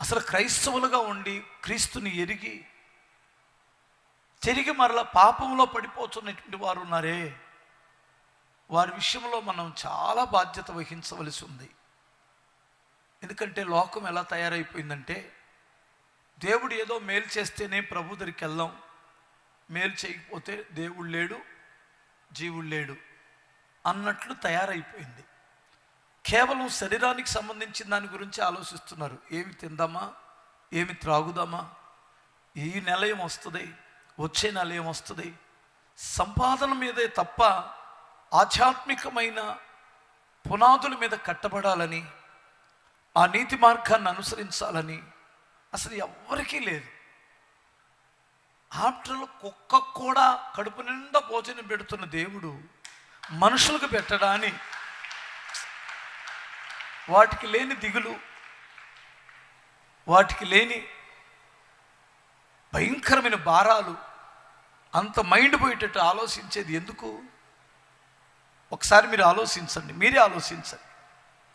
అసలు క్రైస్తవులుగా ఉండి క్రీస్తుని ఎరిగి తిరిగి మరలా పాపంలో పడిపోతున్నటువంటి వారు ఉన్నారే, వారి విషయంలో మనం చాలా బాధ్యత వహించవలసి ఉంది. ఎందుకంటే లోకం ఎలా తయారైపోయిందంటే, దేవుడు ఏదో మేలు చేస్తేనే ప్రభు దగ్గరికి వెళ్దాం, మేలు చేయకపోతే దేవుడు లేడు, జీవుడు లేడు అన్నట్లు తయారైపోయింది. కేవలం శరీరానికి సంబంధించిన దాని గురించి ఆలోచిస్తున్నారు. ఏమి తిందామా, ఏమి త్రాగుదామా, ఈ నెల ఏం వస్తుంది, వచ్చే నెల ఏం వస్తుంది, సంపాదన మీదే తప్ప ఆధ్యాత్మికమైన పునాదుల మీద కట్టబడాలని, ఆ నీతి మార్గాన్ని అనుసరించాలని అసలు ఎవ్వరికీ లేదు. ఆఫ్టర్ కుక్క కూడా కడుపు నిండా భోజనం పెడుతున్న దేవుడు మనుషులకు పెట్టడాన్ని, వాటికి లేని దిగులు, వాటికి లేని భయంకరమైన భారాలు, అంత మైండ్ పోయేటట్టు ఆలోచించేది ఎందుకు? ఒకసారి మీరు ఆలోచించండి, మీరే ఆలోచించండి.